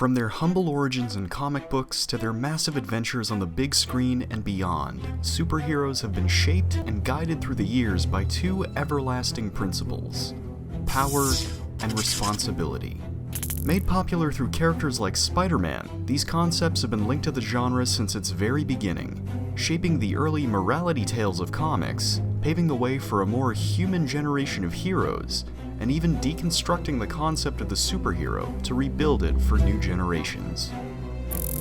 From their humble origins in comic books to their massive adventures on the big screen and beyond, superheroes have been shaped and guided through the years by two everlasting principles: power and responsibility. Made popular through characters like Spider-Man, these concepts have been linked to the genre since its very beginning, shaping the early morality tales of comics, paving the way for a more human generation of heroes, and even deconstructing the concept of the superhero to rebuild it for new generations.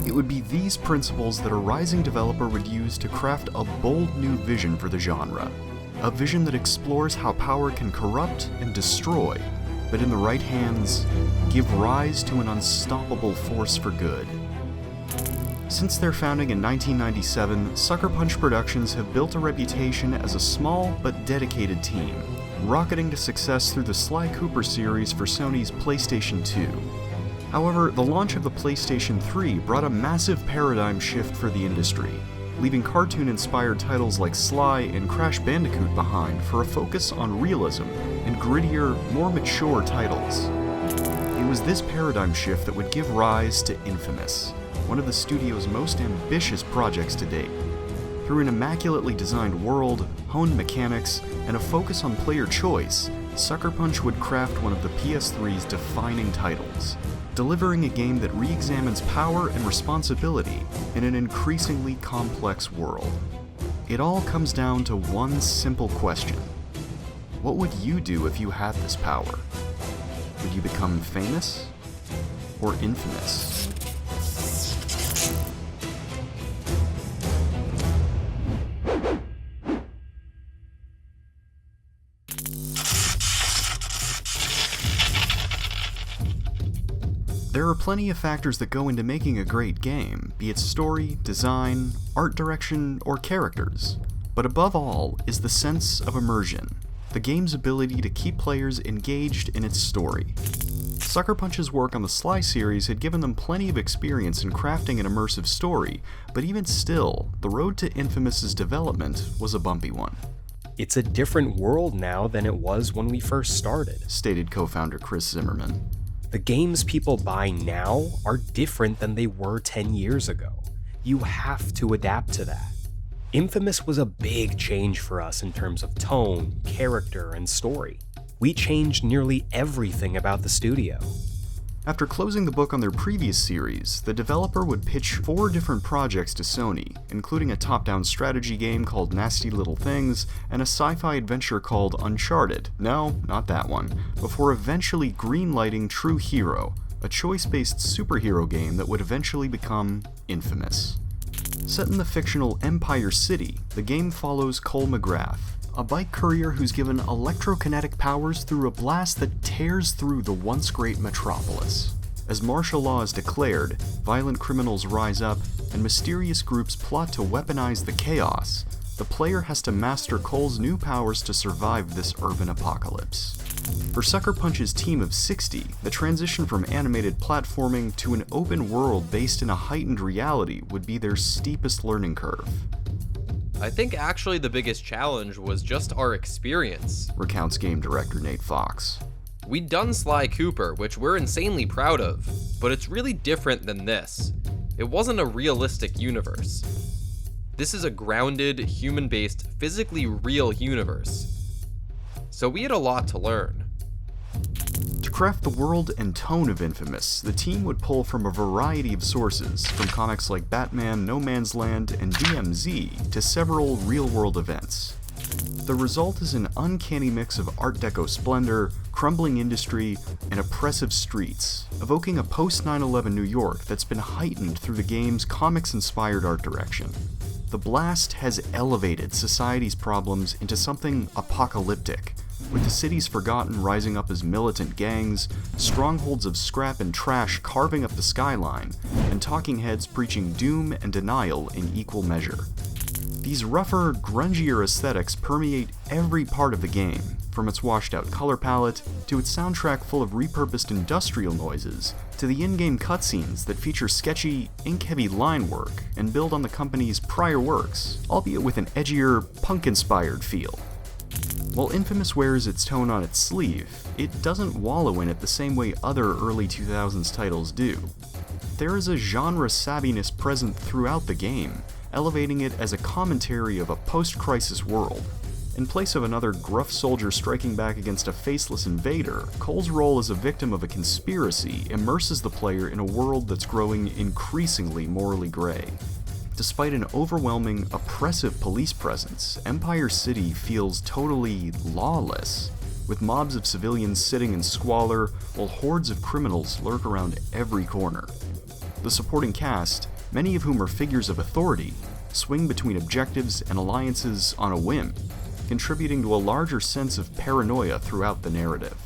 It would be these principles that a rising developer would use to craft a bold new vision for the genre, a vision that explores how power can corrupt and destroy, but in the right hands, give rise to an unstoppable force for good. Since their founding in 1997, Sucker Punch Productions have built a reputation as a small but dedicated team, rocketing to success through the Sly Cooper series for Sony's PlayStation 2. However, the launch of the PlayStation 3 brought a massive paradigm shift for the industry, leaving cartoon-inspired titles like Sly and Crash Bandicoot behind for a focus on realism and grittier, more mature titles. It was this paradigm shift that would give rise to Infamous, one of the studio's most ambitious projects to date. Through an immaculately designed world, honed mechanics, and a focus on player choice, Sucker Punch would craft one of the PS3's defining titles, delivering a game that re-examines power and responsibility in an increasingly complex world. It all comes down to one simple question: what would you do if you had this power? Would you become famous or infamous? There are plenty of factors that go into making a great game, be it story, design, art direction, or characters. But above all is the sense of immersion, the game's ability to keep players engaged in its story. Sucker Punch's work on the Sly series had given them plenty of experience in crafting an immersive story, but even still, the road to Infamous's development was a bumpy one. It's a different world now than it was when we first started, stated co-founder Chris Zimmerman. The games people buy now are different than they were 10 years ago. You have to adapt to that. Infamous was a big change for us in terms of tone, character, and story. We changed nearly everything about the studio. After closing the book on their previous series, the developer would pitch 4 different projects to Sony, including a top-down strategy game called Nasty Little Things and a sci-fi adventure called Uncharted. No, not that one. Before eventually greenlighting True Hero, a choice-based superhero game that would eventually become Infamous. Set in the fictional Empire City, the game follows Cole McGrath, a bike courier who's given electrokinetic powers through a blast that tears through the once great metropolis. As martial law is declared, violent criminals rise up, and mysterious groups plot to weaponize the chaos, the player has to master Cole's new powers to survive this urban apocalypse. For Sucker Punch's team of 60, the transition from animated platforming to an open world based in a heightened reality would be their steepest learning curve. I think actually the biggest challenge was just our experience, recounts game director Nate Fox. We'd done Sly Cooper, which we're insanely proud of, but it's really different than this. It wasn't a realistic universe. This is a grounded, human-based, physically real universe. So we had a lot to learn. To craft the world and tone of Infamous, the team would pull from a variety of sources, from comics like Batman, No Man's Land, and DMZ, to several real-world events. The result is an uncanny mix of Art Deco splendor, crumbling industry, and oppressive streets, evoking a post-9/11 New York that's been heightened through the game's comics-inspired art direction. The blast has elevated society's problems into something apocalyptic, with the cities forgotten rising up as militant gangs, strongholds of scrap and trash carving up the skyline, and talking heads preaching doom and denial in equal measure. These rougher, grungier aesthetics permeate every part of the game, from its washed-out color palette, to its soundtrack full of repurposed industrial noises, to the in-game cutscenes that feature sketchy, ink-heavy line work and build on the company's prior works, albeit with an edgier, punk-inspired feel. While Infamous wears its tone on its sleeve, it doesn't wallow in it the same way other early 2000s titles do. there is a genre savviness present throughout the game, elevating it as a commentary of a post-crisis world. In place of another gruff soldier striking back against a faceless invader, Cole's role as a victim of a conspiracy immerses the player in a world that's growing increasingly morally gray. Despite an overwhelming, oppressive police presence, Empire City feels totally lawless, with mobs of civilians sitting in squalor while hordes of criminals lurk around every corner. The supporting cast, many of whom are figures of authority, swing between objectives and alliances on a whim, contributing to a larger sense of paranoia throughout the narrative.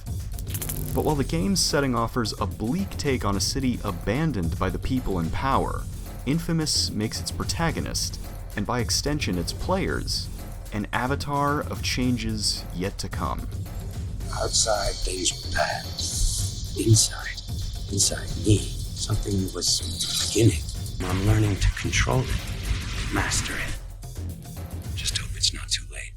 But while the game's setting offers a bleak take on a city abandoned by the people in power, Infamous makes its protagonist, and by extension its players, an avatar of changes yet to come. Outside, things were bad. Inside me, something was beginning. I'm learning to control it, master it. Just hope it's not too late.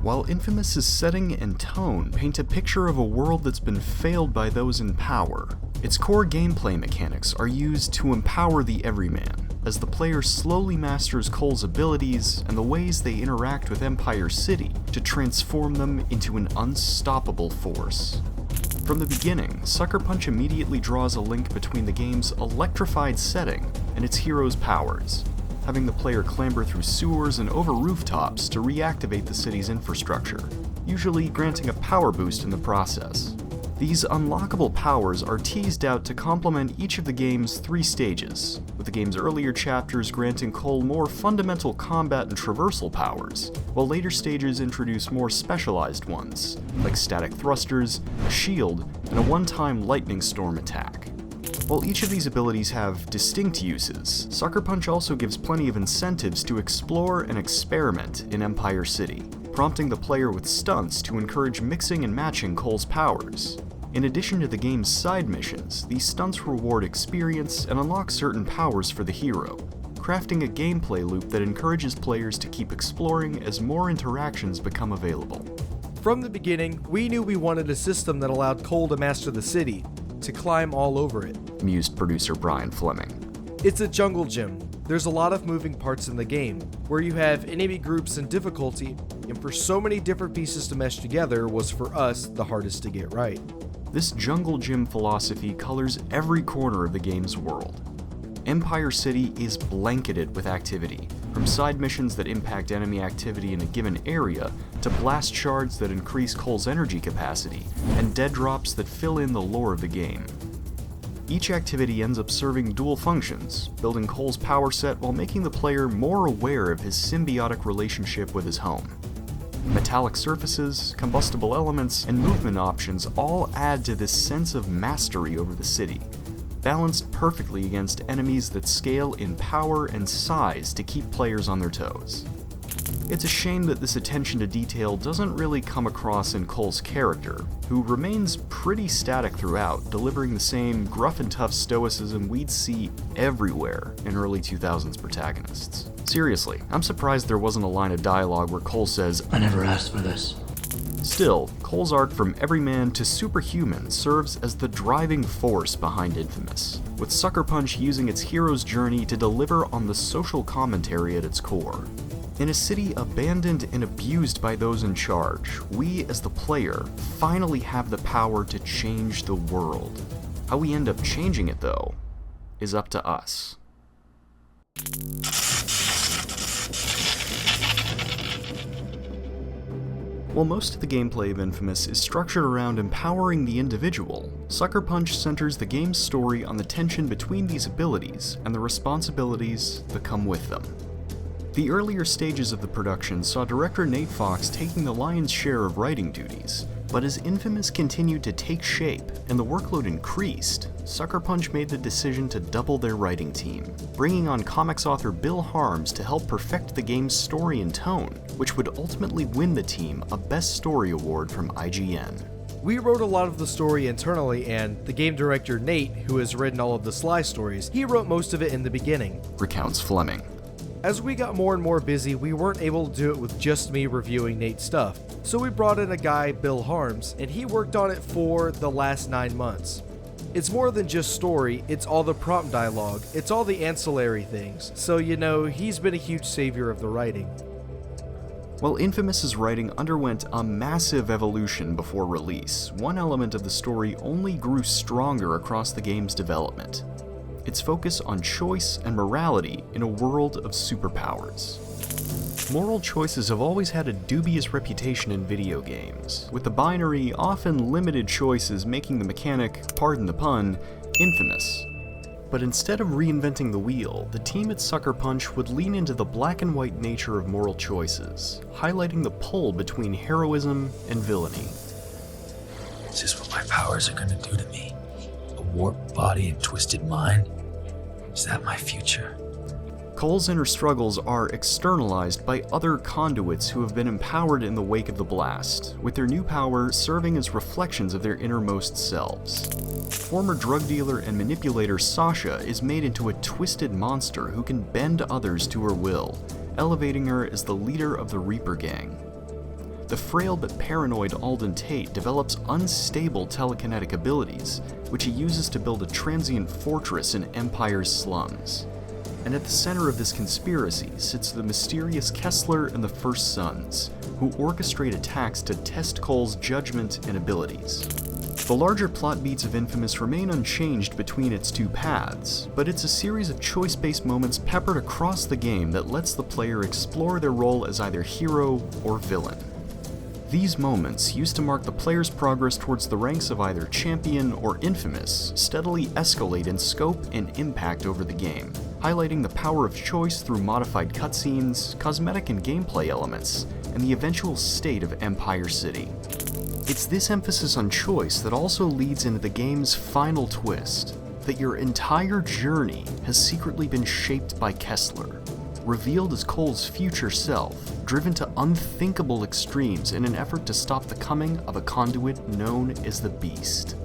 While Infamous's setting and tone paint a picture of a world that's been failed by those in power, its core gameplay mechanics are used to empower the Everyman, as the player slowly masters Cole's abilities and the ways they interact with Empire City to transform them into an unstoppable force. From the beginning, Sucker Punch immediately draws a link between the game's electrified setting and its hero's powers, having the player clamber through sewers and over rooftops to reactivate the city's infrastructure, usually granting a power boost in the process. These unlockable powers are teased out to complement each of the game's 3 stages, with the game's earlier chapters granting Cole more fundamental combat and traversal powers, while later stages introduce more specialized ones, like static thrusters, a shield, and a one-time lightning storm attack. While each of these abilities have distinct uses, Sucker Punch also gives plenty of incentives to explore and experiment in Empire City, prompting the player with stunts to encourage mixing and matching Cole's powers. In addition to the game's side missions, these stunts reward experience and unlock certain powers for the hero, crafting a gameplay loop that encourages players to keep exploring as more interactions become available. From the beginning, we knew we wanted a system that allowed Cole to master the city, to climb all over it, mused producer Brian Fleming. It's a jungle gym. There's a lot of moving parts in the game, where you have enemy groups and difficulty, and for so many different pieces to mesh together was for us the hardest to get right. This jungle gym philosophy colors every corner of the game's world. Empire City is blanketed with activity, from side missions that impact enemy activity in a given area, to blast shards that increase Cole's energy capacity, and dead drops that fill in the lore of the game. Each activity ends up serving dual functions, building Cole's power set while making the player more aware of his symbiotic relationship with his home. Metallic surfaces, combustible elements, and movement options all add to this sense of mastery over the city, balanced perfectly against enemies that scale in power and size to keep players on their toes. It's a shame that this attention to detail doesn't really come across in Cole's character, who remains pretty static throughout, delivering the same gruff and tough stoicism we'd see everywhere in early 2000s protagonists. Seriously, I'm surprised there wasn't a line of dialogue where Cole says, I never asked for this. Still, Cole's arc from Everyman to Superhuman serves as the driving force behind Infamous, with Sucker Punch using its hero's journey to deliver on the social commentary at its core. In a city abandoned and abused by those in charge, we as the player finally have the power to change the world. How we end up changing it, though, is up to us. While most of the gameplay of Infamous is structured around empowering the individual, Sucker Punch centers the game's story on the tension between these abilities and the responsibilities that come with them. The earlier stages of the production saw director Nate Fox taking the lion's share of writing duties, but as Infamous continued to take shape and the workload increased, Sucker Punch made the decision to double their writing team, bringing on comics author Bill Harms to help perfect the game's story and tone, which would ultimately win the team a Best Story award from IGN. We wrote a lot of the story internally, and the game director Nate, who has written all of the Sly stories, he wrote most of it in the beginning, recounts Fleming. As we got more and more busy, we weren't able to do it with just me reviewing Nate's stuff, so we brought in a guy, Bill Harms, and he worked on it for the last 9 months. It's more than just story, it's all the prompt dialogue, it's all the ancillary things, so he's been a huge savior of the writing. While Infamous's writing underwent a massive evolution before release, one element of the story only grew stronger across the game's development: its focus on choice and morality in a world of superpowers. Moral choices have always had a dubious reputation in video games, with the binary, often limited choices making the mechanic, pardon the pun, infamous. But instead of reinventing the wheel, the team at Sucker Punch would lean into the black and white nature of moral choices, highlighting the pull between heroism and villainy. Is this what my powers are gonna do to me? A warped body and twisted mind? Is that my future? Cole's inner struggles are externalized by other conduits who have been empowered in the wake of the blast, with their new power serving as reflections of their innermost selves. Former drug dealer and manipulator Sasha is made into a twisted monster who can bend others to her will, elevating her as the leader of the Reaper Gang. The frail but paranoid Alden Tate develops unstable telekinetic abilities, which he uses to build a transient fortress in Empire's slums. And at the center of this conspiracy sits the mysterious Kessler and the First Sons, who orchestrate attacks to test Cole's judgment and abilities. The larger plot beats of Infamous remain unchanged between its two paths, but it's a series of choice-based moments peppered across the game that lets the player explore their role as either hero or villain. These moments, used to mark the player's progress towards the ranks of either champion or infamous, steadily escalate in scope and impact over the game, highlighting the power of choice through modified cutscenes, cosmetic and gameplay elements, and the eventual state of Empire City. It's this emphasis on choice that also leads into the game's final twist, that your entire journey has secretly been shaped by Kessler, revealed as Cole's future self, driven to unthinkable extremes in an effort to stop the coming of a conduit known as the Beast.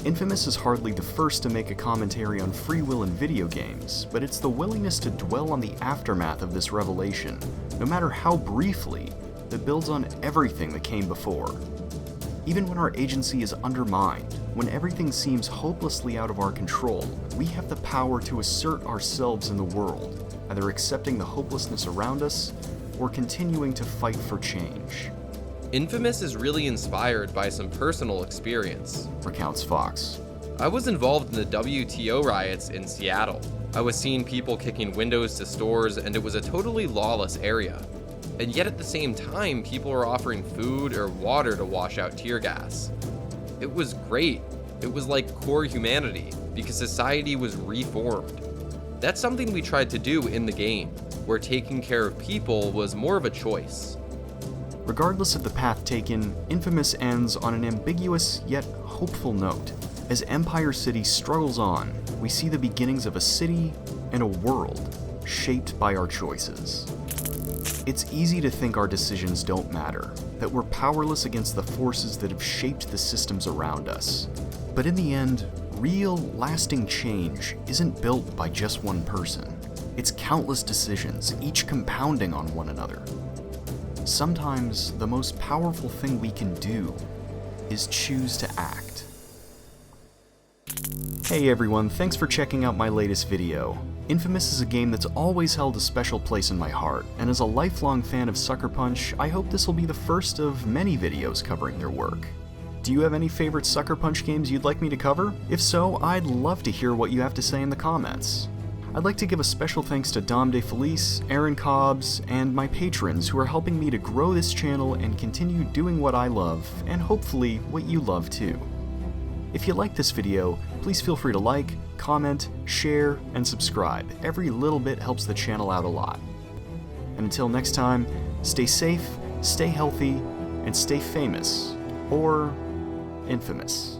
Infamous is hardly the first to make a commentary on free will in video games, but it's the willingness to dwell on the aftermath of this revelation, no matter how briefly, that builds on everything that came before. Even when our agency is undermined, when everything seems hopelessly out of our control, we have the power to assert ourselves in the world, either accepting the hopelessness around us or continuing to fight for change. Infamous is really inspired by some personal experience, recounts Fox. I was involved in the WTO riots in Seattle. I was seeing people kicking windows to stores, and it was a totally lawless area. And yet at the same time, people were offering food or water to wash out tear gas. It was great. It was like core humanity, because society was reformed. That's something we tried to do in the game, where taking care of people was more of a choice. Regardless of the path taken, Infamous ends on an ambiguous yet hopeful note. As Empire City struggles on, we see the beginnings of a city and a world shaped by our choices. It's easy to think our decisions don't matter, that we're powerless against the forces that have shaped the systems around us. But in the end, real, lasting change isn't built by just one person. It's countless decisions, each compounding on one another. Sometimes, the most powerful thing we can do is choose to act. Hey everyone, thanks for checking out my latest video. Infamous is a game that's always held a special place in my heart, and as a lifelong fan of Sucker Punch, I hope this will be the first of many videos covering their work. Do you have any favorite Sucker Punch games you'd like me to cover? If so, I'd love to hear what you have to say in the comments. I'd like to give a special thanks to Dom DeFelice, Aaron Cobbs, and my patrons who are helping me to grow this channel and continue doing what I love, and hopefully what you love too. If you like this video, please feel free to like, comment, share, and subscribe. Every little bit helps the channel out a lot. And until next time, stay safe, stay healthy, and stay famous, or infamous.